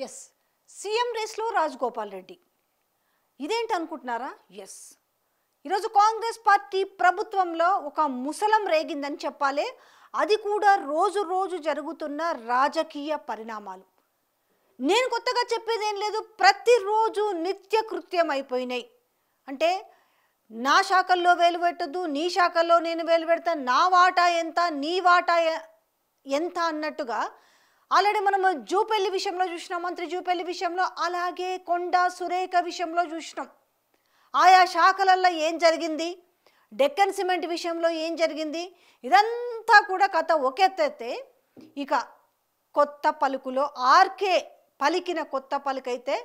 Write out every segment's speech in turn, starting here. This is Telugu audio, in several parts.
ఎస్. సీఎం రేస్లో రాజగోపాల్ రెడ్డి. ఇదేంటి అనుకుంటున్నారా? ఎస్. ఈరోజు కాంగ్రెస్ పార్టీ ప్రభుత్వంలో ఒక ముసలం రేగిందని చెప్పాలి. అది కూడా రోజు రోజు జరుగుతున్న రాజకీయ పరిణామాలు. నేను కొత్తగా చెప్పేదేం లేదు, ప్రతిరోజు నిత్య కృత్యం అయిపోయినాయి. అంటే నా శాఖల్లో వేలు పెట్టద్దు, నీ శాఖల్లో నేను వేలు పెడతా, నా వాటా ఎంత, నీ వాటా ఎంత అన్నట్టుగా ఆల్రెడీ మనము జూపల్లి విషయంలో చూసినాం, మంత్రి జూపల్లి విషయంలో, అలాగే కొండా సురేఖ విషయంలో చూసినాం. ఆయా శాఖలల్లో ఏం జరిగింది, డెక్కన్ సిమెంట్ విషయంలో ఏం జరిగింది, ఇదంతా కూడా కథ ఒకెత్తైతే ఇక కొత్త పలుకులో ఆర్కే పలికిన కొత్త పలుకైతే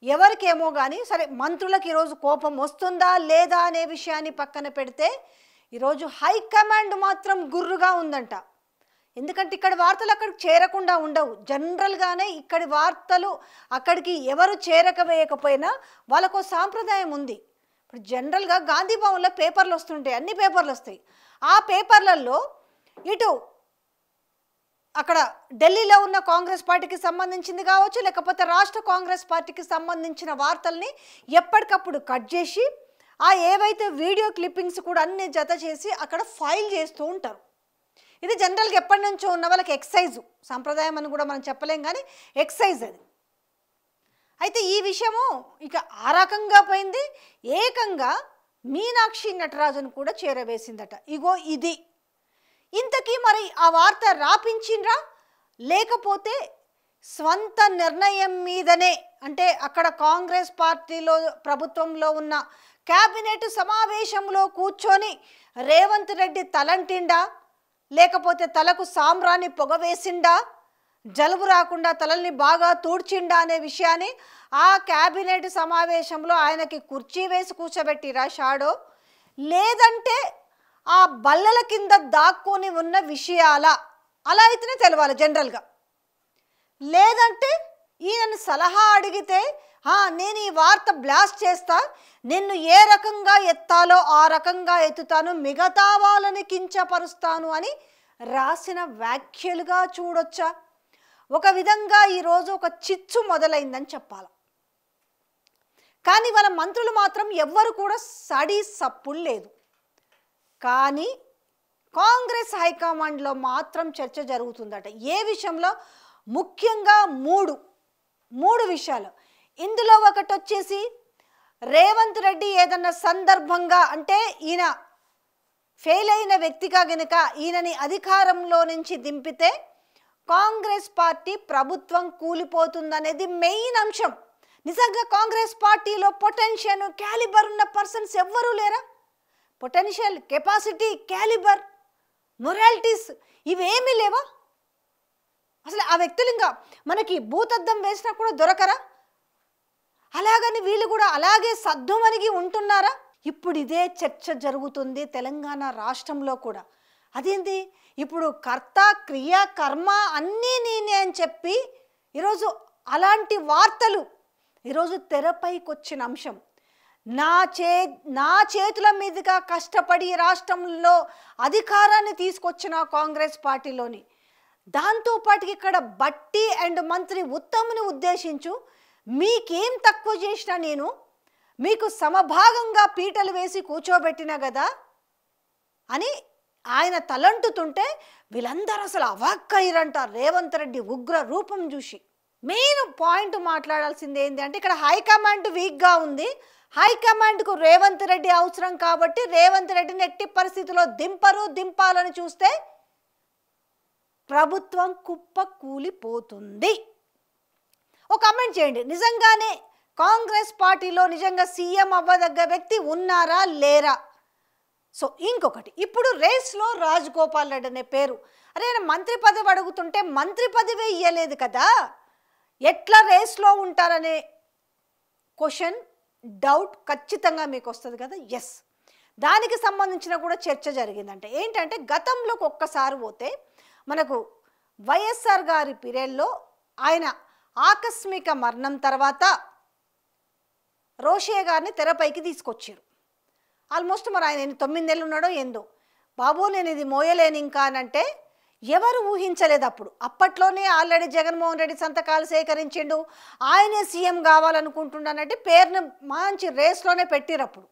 ఎవరికేమో కానీ సరే, మంత్రులకు ఈరోజు కోపం వస్తుందా లేదా అనే విషయాన్ని పక్కన పెడితే ఈరోజు హైకమాండ్ మాత్రం గుర్రుగా ఉందంట. ఎందుకంటే ఇక్కడ వార్తలు అక్కడికి చేరకుండా ఉండవు. జనరల్గానే ఇక్కడి వార్తలు అక్కడికి ఎవరు చేరకవేయకపోయినా వాళ్ళకు సాంప్రదాయం ఉంది. ఇప్పుడు జనరల్గా గాంధీ భవన్లో పేపర్లు వస్తుంటాయి, అన్ని పేపర్లు వస్తాయి. ఆ పేపర్లలో ఇటు అక్కడ ఢిల్లీలో ఉన్న కాంగ్రెస్ పార్టీకి సంబంధించింది కావచ్చు, లేకపోతే రాష్ట్ర కాంగ్రెస్ పార్టీకి సంబంధించిన వార్తల్ని ఎప్పటికప్పుడు కట్ చేసి ఆ ఏవైతే వీడియో క్లిప్పింగ్స్ కూడా అన్ని జత చేసి అక్కడ ఫైల్ చేస్తూ ఉంటారు. ఇది జనరల్గా ఎప్పటి నుంచో ఉన్న వాళ్ళకి ఎక్సైజ్ సాంప్రదాయం అని కూడా మనం చెప్పలేం, కానీ ఎక్సైజ్ అది. అయితే ఈ విషయము ఇక ఆ రకంగా పోయింది, ఏకంగా మీనాక్షి నటరాజన్ కూడా చేరవేసిందట. ఇగో ఇది ఇంతకీ మరి ఆ వార్త రాపించిండ్రా, లేకపోతే స్వంత నిర్ణయం మీదనే, అంటే అక్కడ కాంగ్రెస్ పార్టీలో ప్రభుత్వంలో ఉన్న క్యాబినెట్ సమావేశంలో కూర్చొని రేవంత్ రెడ్డి తలంటిండా, లేకపోతే తలకు సాంబ్రాన్ని పొగవేసిండా, జలుబు రాకుండా తలల్ని బాగా తూడ్చిండా అనే విషయాన్ని ఆ క్యాబినెట్ సమావేశంలో ఆయనకి కుర్చీ వేసి కూర్చోబెట్టిరా షాడో, లేదంటే ఆ బల్లల కింద దాక్కొని ఉన్న విషయాల, అలా అయితేనే తెలవాలి జనరల్గా. లేదంటే ఈయనను సలహా అడిగితే నేను ఈ వార్త బ్లాస్ట్ చేస్తా, నిన్ను ఏ రకంగా ఎత్తాలో ఆ రకంగా ఎత్తుతాను, మిగతా వాళ్ళని కించపరుస్తాను అని రాసిన వ్యాఖ్యలుగా చూడొచ్చా? ఒక విధంగా ఈరోజు ఒక చిచ్చు మొదలైందని చెప్పాలి. కానీ వాళ్ళ మంత్రులు మాత్రం ఎవ్వరు కూడా సడి సప్పులు లేదు. కానీ కాంగ్రెస్ హైకమాండ్లో మాత్రం చర్చ జరుగుతుందట. ఏ విషయంలో? ముఖ్యంగా మూడు విషయాలు. ఇందులో ఒకటి వచ్చేసి రేవంత్ రెడ్డి ఏదన్నా సందర్భంగా, అంటే ఈయన ఫెయిల్ అయిన వ్యక్తిగా గనుక ఈయనని అధికారంలో నుంచి దింపితే కాంగ్రెస్ పార్టీ ప్రభుత్వం కూలిపోతుందనేది మెయిన్ అంశం. నిజంగా కాంగ్రెస్ పార్టీలో పొటెన్షియల్ క్యాలిబర్ ఉన్న పర్సన్స్ ఎవ్వరూ లేరా? పొటెన్షియల్, కెపాసిటీ, క్యాలిబర్, మొరాలిటీస్ ఇవేమీ లేవా? అసలు ఆ వ్యక్తులు ఇంకా మనకి భూతద్దం వేసినా కూడా దొరకరా? అలాగని వీళ్ళు కూడా అలాగే సద్దుమణిగి ఉంటున్నారా? ఇప్పుడు ఇదే చర్చ జరుగుతుంది తెలంగాణ రాష్ట్రంలో కూడా. అదేంటి, ఇప్పుడు కర్త క్రియ కర్మ అన్నీ నేనే అని చెప్పి ఈరోజు అలాంటి వార్తలు ఈరోజు తెరపైకి వచ్చిన అంశం. నా చేతుల మీదుగా కష్టపడి రాష్ట్రంలో అధికారాన్ని తీసుకొచ్చిన కాంగ్రెస్ పార్టీలోని, దాంతోపాటు ఇక్కడ బట్టి అండ్ మంత్రి ఉత్తమ్ని ఉద్దేశించు, మీకేం తక్కువ చేసినా నేను మీకు సమభాగంగా పీటలు వేసి కూర్చోబెట్టినా కదా అని ఆయన తలంటుతుంటే వీళ్ళందరూ అసలు అవాక్కయ్యారంట రేవంత్ రెడ్డి ఉగ్ర రూపం చూసి. మెయిన్ పాయింట్ మాట్లాడాల్సింది ఏంటి అంటే, ఇక్కడ హైకమాండ్ వీక్గా ఉంది, హైకమాండ్కు రేవంత్ రెడ్డి అవసరం కాబట్టి రేవంత్ రెడ్డిని ఎట్టి పరిస్థితిలో దింపాలని చూస్తే ప్రభుత్వం కుప్ప కూలిపోతుంది. ఒక కామెంట్ చేయండి, నిజంగానే కాంగ్రెస్ పార్టీలో నిజంగా సీఎం అవ్వదగ్గ వ్యక్తి ఉన్నారా లేరా? సో ఇంకొకటి, ఇప్పుడు రేస్లో రాజగోపాల్ రెడ్డి అనే పేరు, అరే మంత్రి పదవి అడుగుతుంటే మంత్రి పదవి ఇయ్యలేదు కదా, ఎట్లా రేస్లో ఉంటారనే క్వశ్చన్, డౌట్ ఖచ్చితంగా మీకు వస్తుంది కదా. ఎస్, దానికి సంబంధించిన కూడా చర్చ జరిగిందంటే ఏంటంటే, గతంలోకి ఒక్కసారి పోతే మనకు వైఎస్ఆర్ గారి పీరియడ్లో ఆయన ఆకస్మిక మరణం తర్వాత రోషయ్య గారిని తెరపైకి తీసుకొచ్చారు. ఆల్మోస్ట్ మరి ఆయన 9 నెలలు ఉన్నాడో ఏందో, బాబు నేను ఇది మోయలేను ఇంకా అని అంటే ఎవరు ఊహించలేదు అప్పుడు. అప్పట్లోనే ఆల్రెడీ జగన్మోహన్ రెడ్డి సంతకాలు సేకరించిండు, ఆయనే సీఎం కావాలనుకుంటున్నానంటే పేరును మంచి రేస్లోనే పెట్టిరప్పుడు.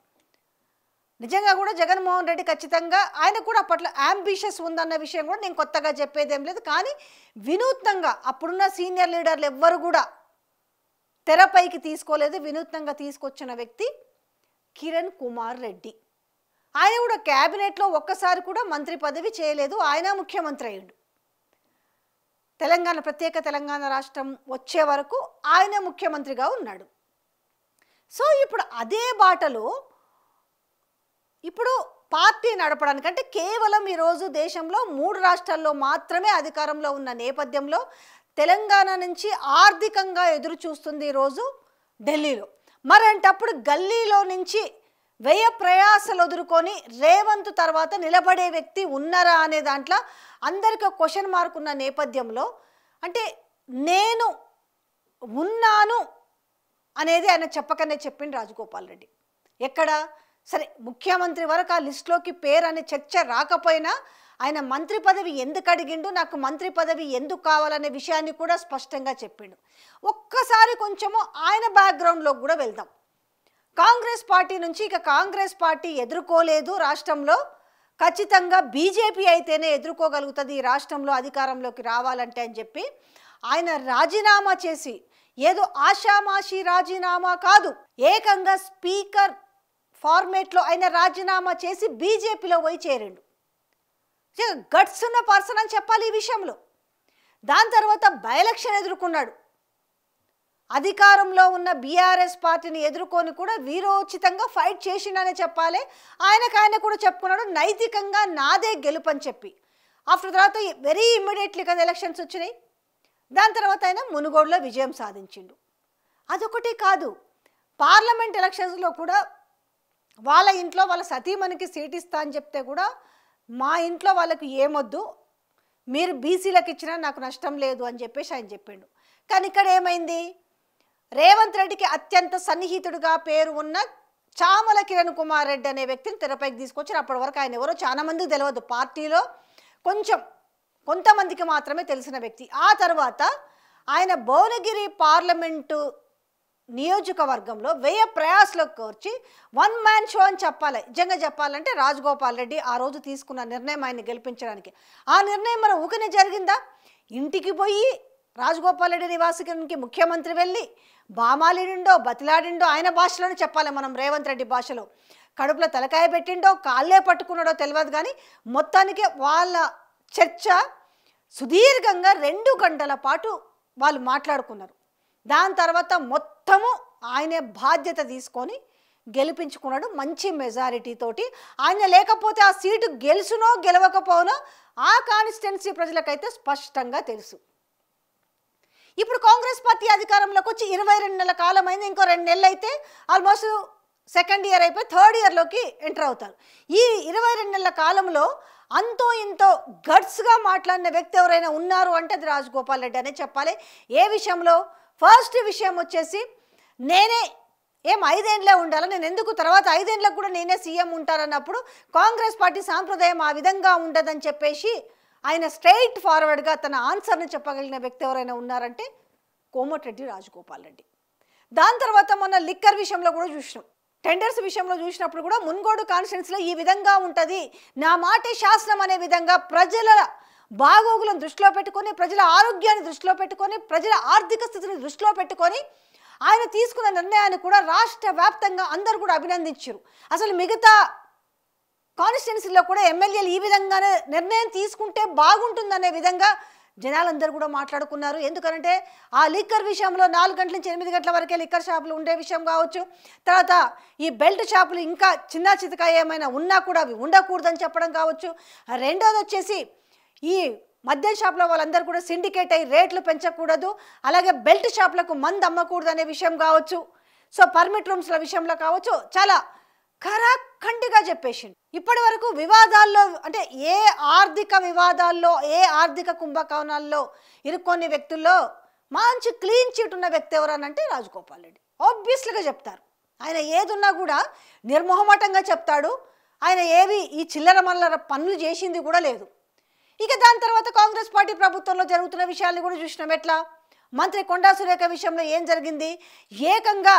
నిజంగా కూడా జగన్మోహన్ రెడ్డి ఖచ్చితంగా ఆయన కూడా అప్పట్లో అంబిషియస్ ఉందన్న విషయం కూడా నేను కొత్తగా చెప్పేదేం లేదు. కానీ వినూత్నంగా అప్పుడున్న సీనియర్ లీడర్లు ఎవ్వరు కూడా తెరపైకి తీసుకోలేదు. వినూత్నంగా తీసుకొచ్చిన వ్యక్తి కిరణ్ కుమార్ రెడ్డి. ఆయన కూడా క్యాబినెట్లో ఒక్కసారి కూడా మంత్రి పదవి చేయలేదు, ఆయన ముఖ్యమంత్రి అయ్యిండు. ప్రత్యేక తెలంగాణ రాష్ట్రం వచ్చే వరకు ఆయన ముఖ్యమంత్రిగా ఉన్నాడు. సో ఇప్పుడు అదే బాటలో ఇప్పుడు పార్టీ నడపడానికి, అంటే కేవలం ఈరోజు దేశంలో 3 రాష్ట్రాల్లో మాత్రమే అధికారంలో ఉన్న నేపథ్యంలో తెలంగాణ నుంచి ఆర్థికంగా ఎదురు చూస్తుంది ఈరోజు ఢిల్లీలో. మరంటప్పుడు గల్లీలో నుంచి వ్యయ ప్రయాసలు ఎదుర్కొని రేవంత్ తర్వాత నిలబడే వ్యక్తి ఉన్నారా అనే దాంట్లో అందరికీ క్వశ్చన్ మార్క్ ఉన్న నేపథ్యంలో, అంటే నేను ఉన్నాను అనేది ఆయన చెప్పకనే చెప్పిండు రాజగోపాల్ రెడ్డి. ఎక్కడ సరే ముఖ్యమంత్రి వరకు ఆ లిస్టులోకి పేరు అనే చర్చ రాకపోయినా ఆయన మంత్రి పదవి ఎందుకు అడిగిండు, నాకు మంత్రి పదవి ఎందుకు కావాలనే విషయాన్ని కూడా స్పష్టంగా చెప్పిండు. ఒక్కసారి కొంచెము ఆయన బ్యాక్గ్రౌండ్లో కూడా వెళ్దాం. కాంగ్రెస్ పార్టీ నుంచి ఇక కాంగ్రెస్ పార్టీ ఎదుర్కోలేదు రాష్ట్రంలో, ఖచ్చితంగా బీజేపీ అయితేనే ఎదుర్కోగలుగుతుంది ఈ రాష్ట్రంలో అధికారంలోకి రావాలంటే అని చెప్పి ఆయన రాజీనామా చేసి, ఏదో ఆషామాషి రాజీనామా కాదు, ఏకంగా స్పీకర్ ఫార్మేట్లో ఆయన రాజీనామా చేసి బీజేపీలో పోయి చేరిండు. గట్స్ ఉన్న పర్సన్ అని చెప్పాలి ఈ విషయంలో. దాని తర్వాత బై ఎలక్షన్ ఎదుర్కొన్నాడు. అధికారంలో ఉన్న బీఆర్ఎస్ పార్టీని ఎదుర్కొని కూడా వీరోచితంగా ఫైట్ చేసిండనే చెప్పాలి. ఆయన కూడా చెప్పుకున్నాడు నైతికంగా నాదే గెలుపు అని చెప్పి. ఆఫ్టర్ తర్వాత వెరీ ఇమ్మీడియట్లీ కదా ఎలక్షన్స్ వచ్చినాయి. దాని తర్వాత ఆయన మునుగోడులో విజయం సాధించిండు. అదొకటి కాదు, పార్లమెంట్ ఎలక్షన్స్లో కూడా వాళ్ళ ఇంట్లో వాళ్ళ సతీమణికి సీట్ ఇస్తా అని చెప్తే కూడా మా ఇంట్లో వాళ్ళకి ఏమొద్దు, మీరు బీసీలకు ఇచ్చినా నాకు నష్టం లేదు అని చెప్పేసి ఆయన చెప్పిండు. కానీ ఇక్కడ ఏమైంది, రేవంత్ రెడ్డికి అత్యంత సన్నిహితుడిగా పేరు ఉన్న చామల కిరణ్ కుమార్ రెడ్డి అనే వ్యక్తిని తెరపైకి తీసుకొచ్చారు. అప్పటి వరకు ఆయన ఎవరో చాలా మందికి తెలియదు, పార్టీలో కొంతమందికి మాత్రమే తెలిసిన వ్యక్తి. ఆ తర్వాత ఆయన భువనగిరి పార్లమెంటు నియోజకవర్గంలో వ్యయ ప్రయాసలోకి కోర్చి 1 మ్యాన్ షో అని చెప్పాలి. నిజంగా చెప్పాలంటే రాజగోపాల్ రెడ్డి ఆ రోజు తీసుకున్న నిర్ణయం ఆయన్ని గెలిపించడానికి, ఆ నిర్ణయం మన ఊకనే జరిగిందా? ఇంటికి పోయి రాజగోపాల్ రెడ్డి నివాసానికి ముఖ్యమంత్రి వెళ్ళి బామాలిడిండో బతిలాడిండో, ఆయన భాషలోనే చెప్పాలి, మనం రేవంత్ రెడ్డి భాషలో కడుపులో తలకాయ పెట్టిండో కాళ్ళే పట్టుకున్నాడో తెలియదు. కానీ మొత్తానికి వాళ్ళ చర్చ సుదీర్ఘంగా 2 గంటల పాటు వాళ్ళు మాట్లాడుకున్నారు. దాని తర్వాత మొత్తము ఆయనే బాధ్యత తీసుకొని గెలిపించుకున్నాడు మంచి మెజారిటీ తోటి. ఆయన లేకపోతే ఆ సీటు గెలుసునో గెలవకపోనో ఆ కాన్స్టిట్యున్సీ ప్రజలకైతే స్పష్టంగా తెలుసు. ఇప్పుడు కాంగ్రెస్ పార్టీ అధికారంలోకి వచ్చి 22 నెలల కాలం అయింది. ఇంకో 2 నెలలు అయితే ఆల్మోస్ట్ సెకండ్ ఇయర్ అయిపోయి థర్డ్ ఇయర్లోకి ఎంటర్ అవుతారు. ఈ 22 నెలల కాలంలో అంతో ఇంతో గట్స్గా మాట్లాడిన వ్యక్తి ఎవరైనా ఉన్నారు అంటే అది రాజగోపాల్ రెడ్డి అనే చెప్పాలి. ఏ విషయంలో? ఫస్ట్ విషయం వచ్చేసి నేనే 5 ఏళ్ళే ఉండాలి, నేను ఎందుకు తర్వాత 5 ఏళ్ళకు కూడా నేనే సీఎం ఉంటారన్నప్పుడు కాంగ్రెస్ పార్టీ సాంప్రదాయం ఆ విధంగా ఉండదని చెప్పేసి ఆయన స్ట్రైట్ ఫార్వర్డ్గా తన ఆన్సర్ని చెప్పగలిగిన వ్యక్తి ఎవరైనా ఉన్నారంటే కోమటిరెడ్డి రాజగోపాల్ రెడ్డి. దాని తర్వాత మొన్న లిక్కర్ విషయంలో కూడా చూసినాం, టెండర్స్ విషయంలో చూసినప్పుడు కూడా మున్గోడు కాన్స్టిట్యున్సీలో ఈ విధంగా ఉంటుంది, నా మాటే శాసనం అనే విధంగా ప్రజల బాగోగులను దృష్టిలో పెట్టుకొని, ప్రజల ఆరోగ్యాన్ని దృష్టిలో పెట్టుకొని, ప్రజల ఆర్థిక స్థితిని దృష్టిలో పెట్టుకొని ఆయన తీసుకున్న నిర్ణయాన్ని కూడా రాష్ట్ర వ్యాప్తంగా అందరూ కూడా అభినందించారు. అసలు మిగతా కాన్స్టిట్యున్సీలో కూడా ఎమ్మెల్యేలు ఈ విధంగానే నిర్ణయం తీసుకుంటే బాగుంటుందనే విధంగా జనాలందరూ కూడా మాట్లాడుకున్నారు. ఎందుకంటే ఆ లిక్కర్ విషయంలో 4 గంటల నుంచి 8 గంటల వరకే లిక్కర్ షాపులు ఉండే విషయం కావచ్చు, తర్వాత ఈ బెల్ట్ షాపులు ఇంకా చిన్న చితకా ఏమైనా ఉన్నా కూడా అవి ఉండకూడదని చెప్పడం కావచ్చు, రెండోది వచ్చేసి ఈ మద్యం షాప్లో వాళ్ళందరూ కూడా సిండికేట్ అయ్యి రేట్లు పెంచకూడదు, అలాగే బెల్ట్ షాపులకు మందు అమ్మకూడదు అనే విషయం కావచ్చు, సో పర్మిట్ రూమ్స్ల విషయంలో కావచ్చు, చాలా ఖరాఖండిగా చెప్పేసింది. ఇప్పటి వరకు వివాదాల్లో అంటే ఏ ఆర్థిక వివాదాల్లో ఏ ఆర్థిక కుంభకోణాల్లో ఇరుక్కొని వ్యక్తుల్లో మంచి క్లీన్ చీట్ ఉన్న వ్యక్తి ఎవరనంటే రాజగోపాల్ రెడ్డి. ఆబ్వియస్లీగా చెప్తారు, ఆయన ఏదున్నా కూడా నిర్మోహమాటంగా చెప్తాడు. ఆయన ఏవి ఈ చిల్లర మల్లర పనులు చేసింది కూడా లేదు. ఇక దాని తర్వాత కాంగ్రెస్ పార్టీ ప్రభుత్వంలో జరుగుతున్న విషయాన్ని కూడా చూసినాం. ఎట్లా మంత్రి కొండా సురేఖ విషయంలో ఏం జరిగింది, ఏకంగా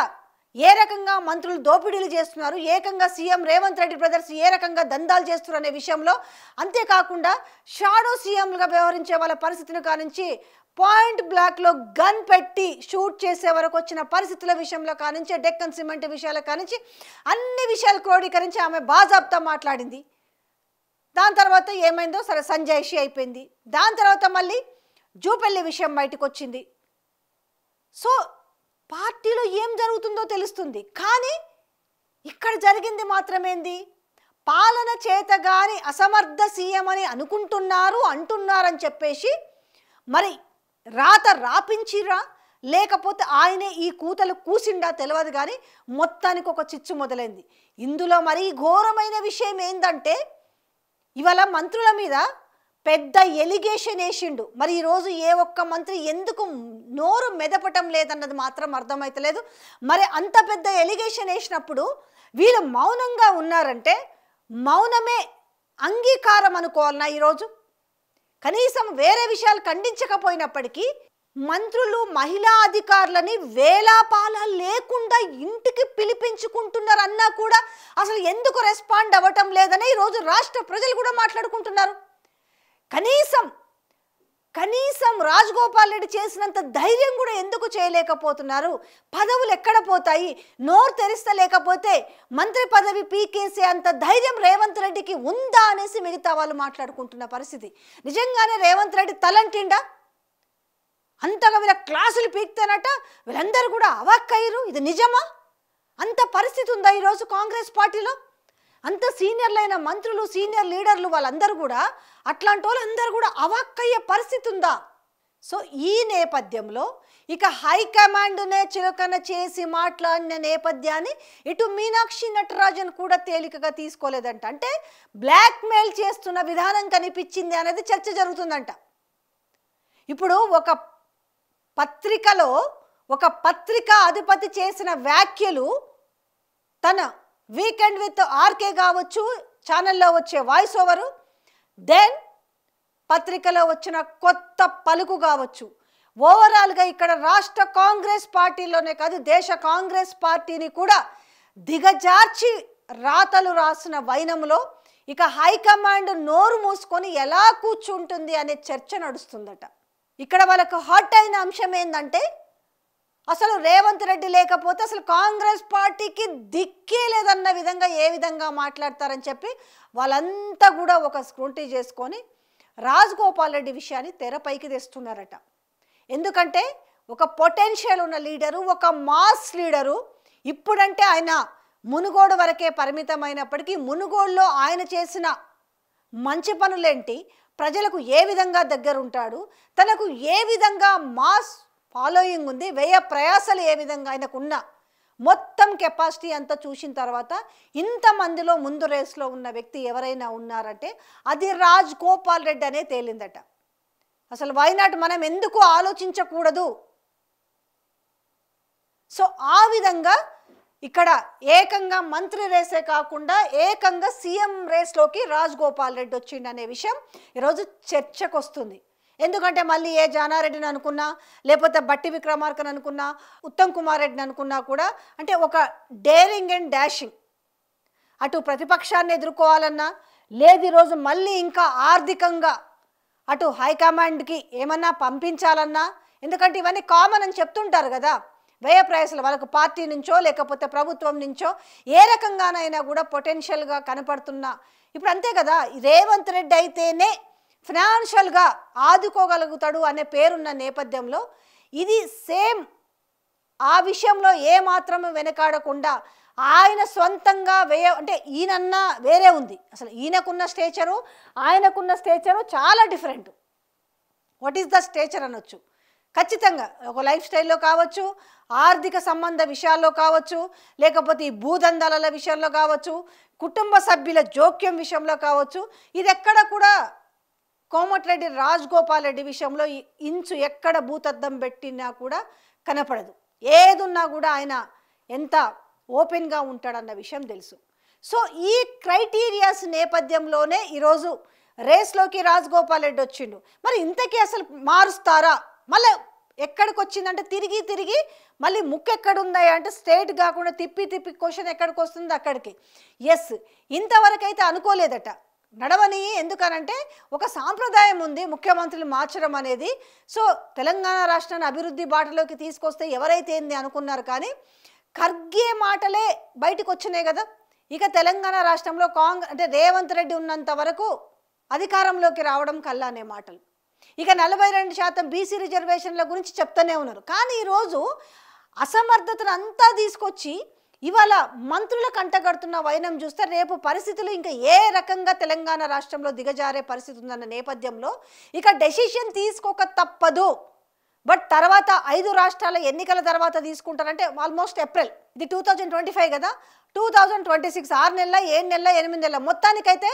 ఏ రకంగా మంత్రులు దోపిడీలు చేస్తున్నారు, ఏకంగా సీఎం రేవంత్ రెడ్డి బ్రదర్స్ ఏ రకంగా దందాలు చేస్తున్నారు అనే విషయంలో, అంతేకాకుండా షాడో సీఎంలుగా వ్యవహరించే వాళ్ళ పరిస్థితిని కానించి పాయింట్ బ్లాక్లో గన్ పెట్టి షూట్ చేసే వరకు వచ్చిన పరిస్థితుల విషయంలో కానించి డెక్కన్ సిమెంట్ విషయాల కానించి అన్ని విషయాలు క్రోడీకరించి ఆమె బాజాబ్తా మాట్లాడింది. దాని తర్వాత ఏమైందో సరే సంజాయిషి అయిపోయింది. దాని తర్వాత మళ్ళీ జూపల్లి విషయం బయటకు వచ్చింది. సో పార్టీలో ఏం జరుగుతుందో తెలుస్తుంది. కానీ ఇక్కడ జరిగింది మాత్రమేంది, పాలన చేతగాని అసమర్థ సీఎం అని అంటున్నారని చెప్పేసి మరి రాత రాపించిరా లేకపోతే ఆయనే ఈ కూతలు కూసిండా తెలియదు. కానీ మొత్తానికి ఒక చిచ్చు మొదలైంది. ఇందులో మరి ఘోరమైన విషయం ఏంటంటే ఇవాళ మంత్రుల మీద పెద్ద ఎలిగేషన్ వేసిండు. మరి ఈరోజు ఏ ఒక్క మంత్రి ఎందుకు నోరు మెదపటం లేదన్నది మాత్రం అర్థమైతలేదు. మరి అంత పెద్ద ఎలిగేషన్ వేసినప్పుడు వీళ్ళు మౌనంగా ఉన్నారంటే మౌనమే అంగీకారం అనుకోవాలన్నా ఈరోజు? కనీసం వేరే విషయాలు ఖండించకపోయినప్పటికీ మంత్రులు మహిళా అధికారులని వేలాపాల లేకుండా ఇంటికి పిలిపించుకుంటున్నారు అన్నా కూడా అసలు ఎందుకు రెస్పాండ్ అవ్వటం లేదని ఈరోజు రాష్ట్ర ప్రజలు కూడా మాట్లాడుకుంటున్నారు. కనీసం రాజగోపాల్ రెడ్డి చేసినంత ధైర్యం కూడా ఎందుకు చేయలేకపోతున్నారు? పదవులు ఎక్కడ పోతాయి? నోరు తెరిస్తే లేకపోతే మంత్రి పదవి పీకేసే అంత ధైర్యం రేవంత్ రెడ్డికి ఉందా అనేసి మిగతా వాళ్ళు మాట్లాడుకుంటున్న పరిస్థితి. నిజంగానే రేవంత్ రెడ్డి తలంటిండా? అంతగా వీళ్ళ క్లాసులు పీక్తేనట వీళ్ళందరూ కూడా అవాక్కయ్యారు. ఇది నిజమా? అంత పరిస్థితి ఉందా ఈరోజు కాంగ్రెస్ పార్టీలో? అంత సీనియర్లైన మంత్రులు సీనియర్ లీడర్లు వాళ్ళందరూ కూడా అట్లాంటి వాళ్ళందరూ కూడా అవాక్కయ్యే పరిస్థితి ఉందా? సో ఈ నేపథ్యంలో ఇక హైకమాండ్నే చులకన చేసి మాట్లాడిన నేపథ్యాన్ని ఇటు మీనాక్షి నటరాజన్ కూడా తేలికగా తీసుకోలేదంట. అంటే బ్లాక్మెయిల్ చేస్తున్న విధానం కనిపించింది అనేది చర్చ జరుగుతుందంట. ఇప్పుడు ఒక పత్రికా అధిపతి చేసిన వ్యాఖ్యలు తన వీకెండ్ విత్ ఆర్కే కావచ్చు, ఛానల్లో వచ్చే వాయిస్ ఓవరు, దెన్ పత్రికలో వచ్చిన కొత్త పలుకు కావచ్చు, ఓవరాల్గా ఇక్కడ రాష్ట్ర కాంగ్రెస్ పార్టీలోనే కాదు దేశ కాంగ్రెస్ పార్టీని కూడా దిగజార్చి రాతలు రాసిన వైనంలో ఇక హైకమాండ్ నోరు మూసుకొని ఎలా కూర్చుంటుంది అనే చర్చ నడుస్తుందట. ఇక్కడ వాళ్ళకు హాట్ అయిన అంశం ఏంటంటే అసలు రేవంత్ రెడ్డి లేకపోతే అసలు కాంగ్రెస్ పార్టీకి దిక్కే లేదన్న విధంగా ఏ విధంగా మాట్లాడతారని చెప్పి వాళ్ళంతా కూడా ఒక స్క్రూటినీ చేసుకొని రాజగోపాల్ రెడ్డి విషయాన్ని తెరపైకి తెస్తున్నారట. ఎందుకంటే ఒక పొటెన్షియల్ ఉన్న లీడరు, ఒక మాస్ లీడరు. ఇప్పుడంటే ఆయన మునుగోడు వరకే పరిమితమైనప్పటికీ మునుగోడులో ఆయన చేసిన మంచి పనులేంటి, ప్రజలకు ఏ విధంగా దగ్గరుంటాడు, తనకు ఏ విధంగా మాస్ ఫాలోయింగ్ ఉంది, వ్యయ ప్రయాసాలు ఏ విధంగా ఆయనకున్న మొత్తం కెపాసిటీ అంతా చూసిన తర్వాత ఇంతమందిలో ముందు రేస్లో ఉన్న వ్యక్తి ఎవరైనా ఉన్నారంటే అది రాజగోపాల్ రెడ్డి అనే తేలిందట. అసలు వైనాట్ మనం ఎందుకు ఆలోచించకూడదు? సో ఆ విధంగా ఇక్కడ ఏకంగా మంత్రి రేసే కాకుండా ఏకంగా సీఎం రేస్లోకి రాజగోపాల్ రెడ్డి వచ్చిండనే విషయం ఈరోజు చర్చకు వస్తుంది. ఎందుకంటే మళ్ళీ ఏ జానారెడ్డిని అనుకున్నా లేకపోతే బట్టి విక్రమార్కని అనుకున్నా ఉత్తమ్ కుమార్ రెడ్డిని అనుకున్నా కూడా అంటే ఒక డేరింగ్ అండ్ డాషింగ్ అటు ప్రతిపక్షాన్ని ఎదుర్కోవాలన్నా లేదు ఈరోజు మళ్ళీ ఇంకా ఆర్థికంగా అటు హైకమాండ్కి ఏమన్నా పంపించాలన్నా, ఎందుకంటే ఇవన్నీ కామన్ అని చెప్తుంటారు కదా, వ్యయ ప్రయాసాలు వాళ్ళకు పార్టీ నుంచో లేకపోతే ప్రభుత్వం నుంచో ఏ రకంగానైనా కూడా పొటెన్షియల్గా కనపడుతున్నా ఇప్పుడు అంతే కదా, రేవంత్ రెడ్డి అయితేనే ఫైనాన్షియల్గా ఆదుకోగలుగుతాడు అనే పేరున్న నేపథ్యంలో ఇది సేమ్ ఆ విషయంలో ఏ మాత్రం వెనకాడకుండా ఆయన సొంతంగా అంటే ఈయనన్నా వేరే ఉంది. అసలు ఈయనకున్న స్టేచరు ఆయనకున్న స్టేచరు చాలా different. What is the stature అనొచ్చు. ఖచ్చితంగా ఒక లైఫ్ స్టైల్లో కావచ్చు, ఆర్థిక సంబంధ విషయాల్లో కావచ్చు, లేకపోతే ఈ భూదందాల విషయంలో కావచ్చు, కుటుంబ సభ్యుల జోక్యం విషయంలో కావచ్చు, ఇది ఎక్కడ కూడా కోమటిరెడ్డి రాజగోపాల్ రెడ్డి విషయంలో ఇంచు ఎక్కడ భూతద్దం పెట్టినా కూడా కనపడదు. ఏదున్నా కూడా ఆయన ఎంత ఓపెన్గా ఉంటాడన్న విషయం తెలుసు. సో ఈ క్రైటీరియాస్ నేపథ్యంలోనే ఈరోజు రేస్లోకి రాజగోపాల్ రెడ్డి వచ్చిండు. మరి ఇంతకీ అసలు మారుస్తారా? మళ్ళీ ఎక్కడికి వచ్చిందంటే తిరిగి తిరిగి మళ్ళీ ముక్కు ఎక్కడుందా అంటే స్టేట్ కాకుండా తిప్పి తిప్పి క్వశ్చన్ ఎక్కడికి వస్తుంది అక్కడికి. ఎస్, ఇంతవరకు అయితే అనుకోలేదట నడవని. ఎందుకనంటే ఒక సాంప్రదాయం ఉంది ముఖ్యమంత్రులు మార్చడం అనేది. సో తెలంగాణ రాష్ట్రాన్ని అభివృద్ధి బాటలోకి తీసుకొస్తే ఎవరైతే ఏంది అనుకున్నారు, కానీ ఖర్గే మాటలే బయటకు వచ్చినాయి కదా. ఇక తెలంగాణ రాష్ట్రంలో అంటే రేవంత్ రెడ్డి ఉన్నంత వరకు అధికారంలోకి రావడం కల్లా అనే మాటలు. ఇక 42% బీసీ రిజర్వేషన్ల గురించి చెప్తూనే ఉన్నారు. కానీ ఈరోజు అసమర్థతను అంతా తీసుకొచ్చి ఇవాళ మంత్రుల కంటగడుతున్న వైనం చూస్తే రేపు పరిస్థితులు ఇంకా ఏ రకంగా తెలంగాణ రాష్ట్రంలో దిగజారే పరిస్థితి ఉందన్న నేపథ్యంలో ఇక డెసిషన్ తీసుకోక తప్పదు. బట్ తర్వాత 5 రాష్ట్రాల ఎన్నికల తర్వాత తీసుకుంటారంటే ఆల్మోస్ట్ ఏప్రిల్, ఇది 2025 కదా, 2026 6 నెలల 7 నెలల 8 నెలల మొత్తానికైతే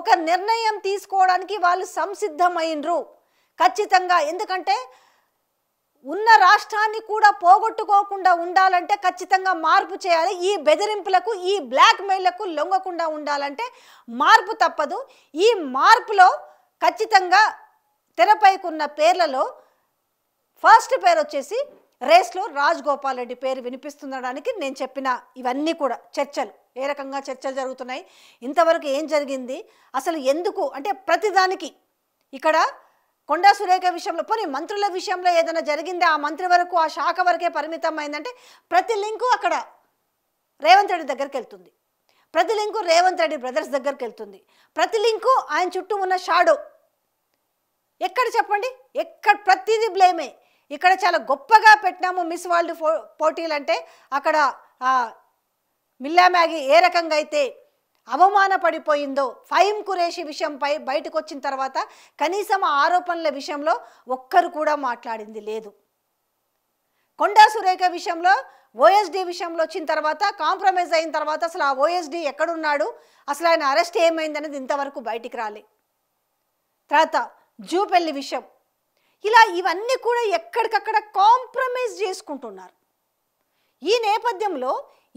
ఒక నిర్ణయం తీసుకోవడానికి వాళ్ళు సంసిద్ధమైనరు ఖచ్చితంగా. ఎందుకంటే ఉన్న రాష్ట్రాన్ని కూడా పోగొట్టుకోకుండా ఉండాలంటే ఖచ్చితంగా మార్పు చేయాలి. ఈ బెదిరింపులకు ఈ బ్లాక్ మెయిల్లకు లొంగకుండా ఉండాలంటే మార్పు తప్పదు. ఈ మార్పులో ఖచ్చితంగా తెరపైకున్న పేర్లలో ఫస్ట్ పేరు వచ్చేసి రేస్లో రాజగోపాల్ రెడ్డి పేరు వినిపిస్తుండడానికి నేను చెప్పిన ఇవన్నీ కూడా చర్చలు, ఏ రకంగా చర్చలు జరుగుతున్నాయి, ఇంతవరకు ఏం జరిగింది, అసలు ఎందుకు అంటే ప్రతిదానికి ఇక్కడ కొండా సురేఖ విషయంలో పోనీ మంత్రుల విషయంలో ఏదైనా జరిగిందే ఆ మంత్రి వరకు ఆ శాఖ వరకే పరిమితం అయిందంటే ప్రతి లింకు అక్కడ రేవంత్ రెడ్డి దగ్గరికి వెళ్తుంది, ప్రతి లింకు రేవంత్ రెడ్డి బ్రదర్స్ దగ్గరికి వెళ్తుంది, ప్రతి లింకు ఆయన చుట్టూ ఉన్న షాడో. ఎక్కడ చెప్పండి, ఎక్కడ ప్రతిదీ బ్లేమే. ఇక్కడ చాలా గొప్పగా పెట్టినాము మిస్ వరల్డ్ పోటీలు అంటే అక్కడ మిల్లా మ్యాగీ ఏ రకంగా అయితే అవమానపడిపోయిందో ఫహీం ఖురేషీ విషయంపై బయటకు వచ్చిన తర్వాత కనీసం ఆరోపణల విషయంలో ఒక్కరు కూడా మాట్లాడింది లేదు. కొండా సురేఖ విషయంలో ఓఎస్డీ విషయంలో వచ్చిన తర్వాత కాంప్రమైజ్ అయిన తర్వాత అసలు ఆ ఓఎస్డీ ఎక్కడున్నాడు, అసలు ఆయన అరెస్ట్ ఏమైంది అనేది ఇంతవరకు బయటికి రాలే. తర్వాత జూపెల్లి విషయం, ఇలా ఇవన్నీ కూడా ఎక్కడికక్కడ కాంప్రమైజ్ చేసుకుంటున్నారు. ఈ నేపథ్యంలో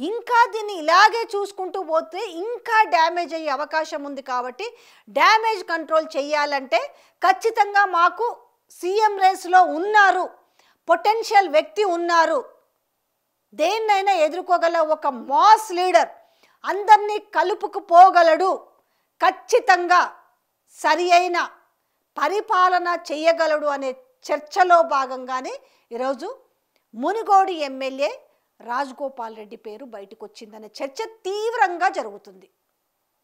ఇంకా దీన్ని ఇలాగే చూసుకుంటూ పోతే ఇంకా డ్యామేజ్ అయ్యే అవకాశం ఉంది. కాబట్టి డ్యామేజ్ కంట్రోల్ చేయాలంటే ఖచ్చితంగా మాకు సీఎం రేస్లో ఉన్నారు, పొటెన్షియల్ వ్యక్తి ఉన్నారు, దేన్నైనా ఎదుర్కోగల ఒక మాస్ లీడర్, అందరినీ కలుపుకుపోగలడు, ఖచ్చితంగా సరి అయిన పరిపాలన చేయగలడు అనే చర్చలో భాగంగానే ఈరోజు మునుగోడు ఎమ్మెల్యే రాజగోపాల్ రెడ్డి పేరు బయటకు వచ్చిందనే చర్చ తీవ్రంగా జరుగుతుంది.